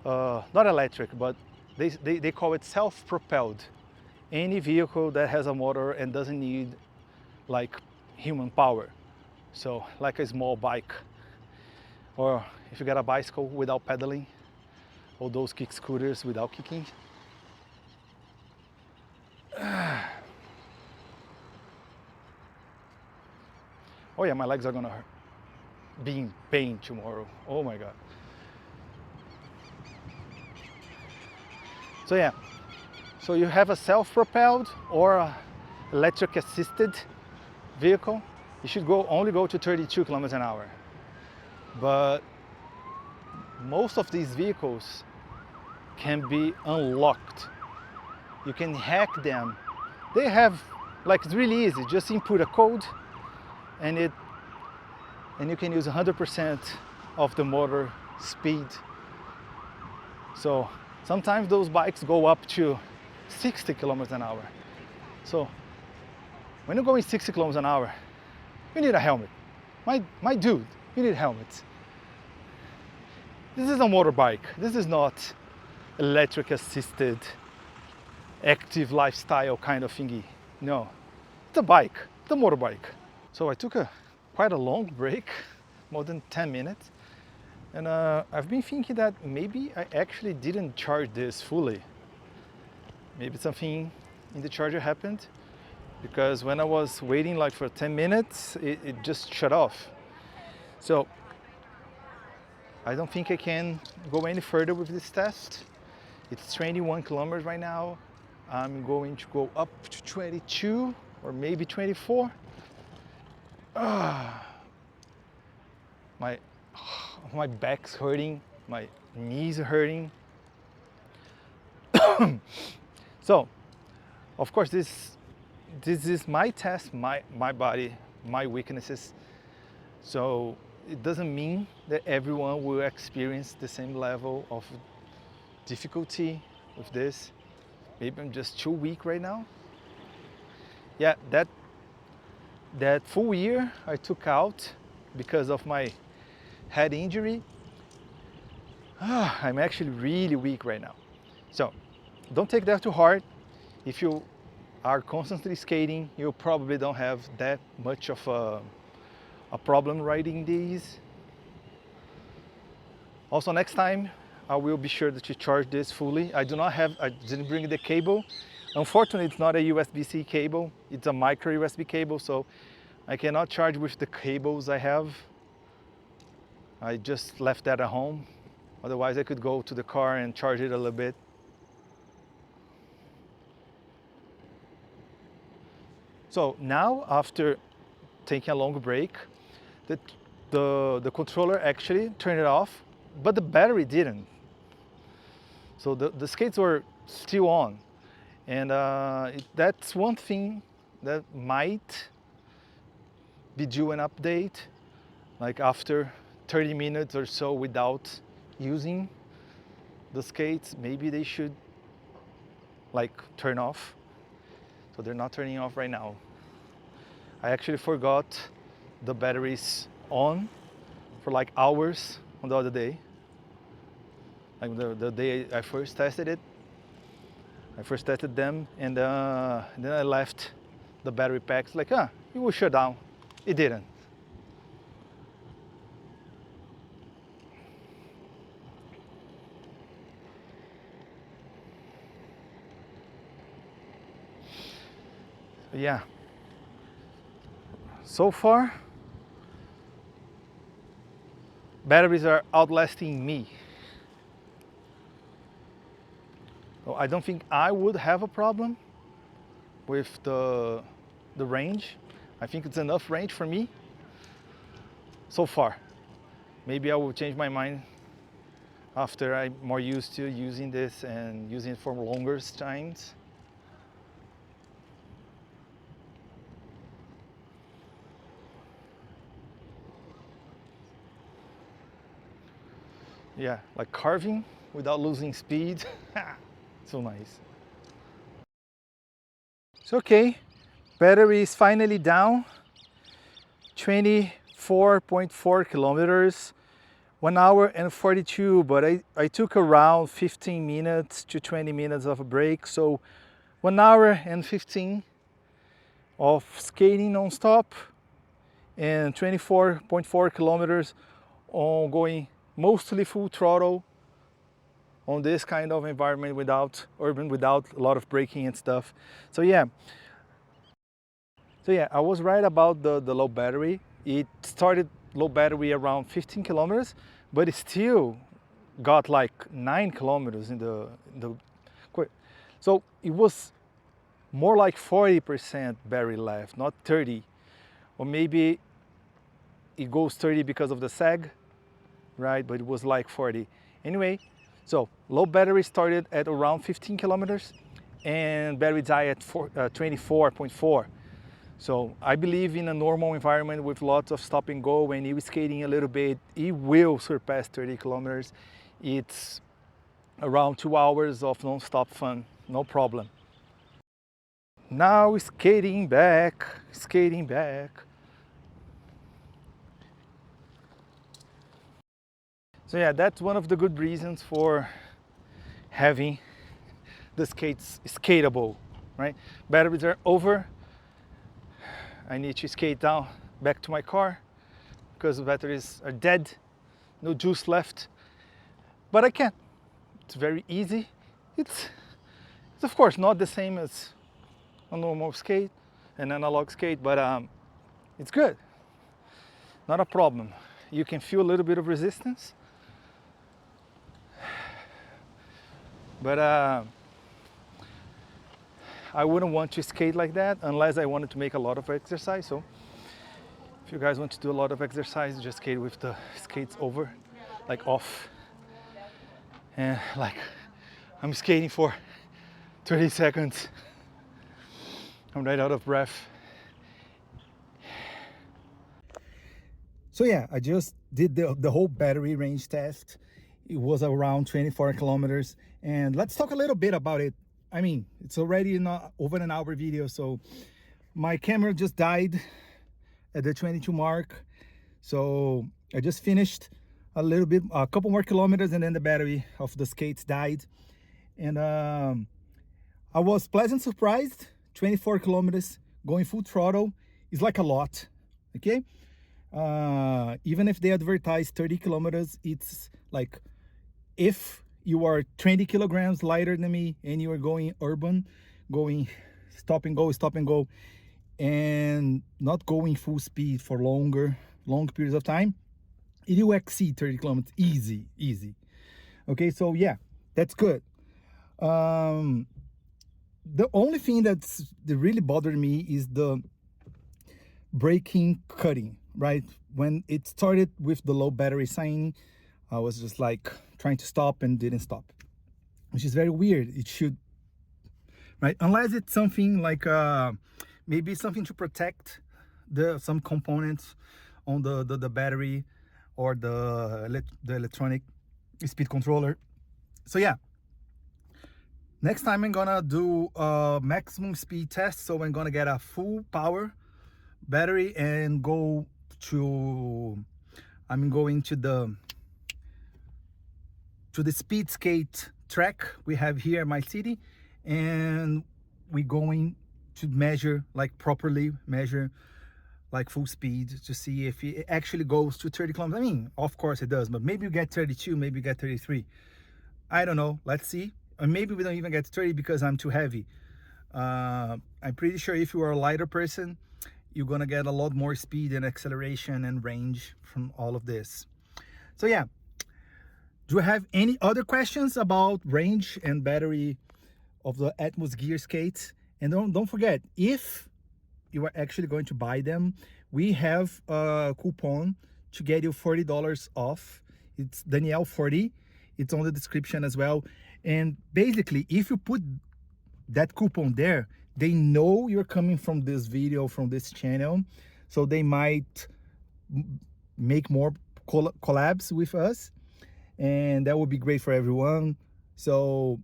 not electric, but they call it self-propelled. Any vehicle that has a motor and doesn't need like human power. So like a small bike, or if you got a bicycle without pedaling, or those kick scooters without kicking. Oh yeah, my legs are gonna be in pain tomorrow. Oh my God. So yeah, so you have a self-propelled or a electric assisted vehicle. You should only go to 32 kilometers an hour. But most of these vehicles can be unlocked. You can hack them. They have, like, it's really easy. Just input a code and you can use 100% of the motor speed. So sometimes those bikes go up to 60 kilometers an hour. So when you're going 60 kilometers an hour, you need a helmet. My dude, you need helmets. This is a motorbike. This is not electric assisted, active lifestyle kind of thingy. No, it's a bike, it's a motorbike. So I took quite a long break, more than 10 minutes. And I've been thinking that maybe I actually didn't charge this fully. Maybe something in the charger happened, because when I was waiting like for 10 minutes, it just shut off. So I don't think I can go any further with this test. It's 21 kilometers right now. I'm going to go up to 22 or maybe 24. My back's hurting, my knees are hurting. So, of course, this is my test, my body, my weaknesses. So it doesn't mean that everyone will experience the same level of difficulty with this. Maybe I'm just too weak right now. Yeah, that full year I took out because of my head injury. I'm actually really weak right now. So don't take that too hard. If you are constantly skating, you probably don't have that much of a problem riding these. Also, next time I will be sure to charge this fully. I didn't bring the cable. Unfortunately, it's not a USB-C cable. It's a micro USB cable, so I cannot charge with the cables I have. I just left that at home. Otherwise, I could go to the car and charge it a little bit. So now, after taking a long break, the controller actually turned it off, but the battery didn't. So the skates were still on. And that's one thing that might be due an update, like after 30 minutes or so without using the skates. Maybe they should like turn off. So they're not turning off right now. I actually forgot the batteries on for like hours on the other day. Like the day I first tested it. I first tested them, and then I left the battery packs like, it will shut down. It didn't. Yeah. So far, batteries are outlasting me. So I don't think I would have a problem with the range. I think it's enough range for me so far. Maybe I will change my mind after I'm more used to using this and using it for longer times. Yeah, like carving without losing speed. So nice. It's okay. Battery is finally down. 24.4 kilometers. 1 hour and 42, but I took around 15 minutes to 20 minutes of a break. So 1 hour and 15 of skating non-stop and 24.4 kilometers on going mostly full throttle on this kind of environment without urban, without a lot of braking and stuff. So yeah, I was right about the low battery. It started low battery around 15 kilometers, but it still got like 9 kilometers in the so it was more like 40% battery left, not 30, or maybe it goes 30 because of the sag, right? But it was like 40 anyway. So low battery started at around 15 kilometers and battery died at 24.4. So I believe in a normal environment with lots of stop and go, when you're skating a little bit, it will surpass 30 kilometers. It's around 2 hours of non-stop fun, no problem. Now skating back. So yeah, that's one of the good reasons for having the skates skatable, right? Batteries are over. I need to skate down back to my car because the batteries are dead, no juice left. But I can. It's very easy. It's of course not the same as a normal skate, an analog skate, but it's good. Not a problem. You can feel a little bit of resistance, but I wouldn't want to skate like that unless I wanted to make a lot of exercise. So if you guys want to do a lot of exercise, just skate with the skates over, like off. And like I'm skating for 30 seconds. I'm right out of breath. So yeah, I just did the whole battery range test. It was around 24 kilometers. And let's talk a little bit about it. I mean, it's already not over an hour video, so my camera just died at the 22 mark. So I just finished a couple more kilometers, and then the battery of the skates died. And I was pleasantly surprised. 24 kilometers going full throttle is like a lot, okay? Even if they advertise 30 kilometers, it's like, if you are 20 kilograms lighter than me and you are going urban, going stop and go, and not going full speed for long periods of time, it will exceed 30 kilometers easy. Okay, so yeah, that's good. The only thing that really bothered me is the braking cutting, right? When it started with the low battery sign, I was just like trying to stop and didn't stop, which is very weird. It should, right? Unless it's something like maybe something to protect some components on the battery or the electronic speed controller. So yeah, next time I'm gonna do a maximum speed test. So I'm gonna get a full power battery and I'm going to the speed skate track we have here in my city, and we're going to properly measure like full speed to see if it actually goes to 30 kilometers. I mean, of course it does, but maybe you get 32, maybe you get 33. I don't know, let's see. Or maybe we don't even get 30 because I'm too heavy. I'm pretty sure if you are a lighter person, you're gonna get a lot more speed and acceleration and range from all of this. So yeah, do you have any other questions about range and battery of the ATMOSGEAR skates? And don't forget, if you are actually going to buy them, we have a coupon to get you $40 off. It's Danielle 40. It's on the description as well. And basically, if you put that coupon there, they know you're coming from this video, from this channel, so they might make more collabs with us, and that would be great for everyone. So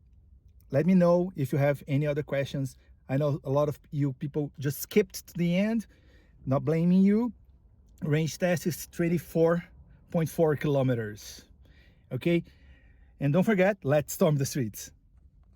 let me know if you have any other questions. I know a lot of you people just skipped to the end, not blaming you. Range test is 24.4 kilometers. Okay, and don't forget, let's storm the streets.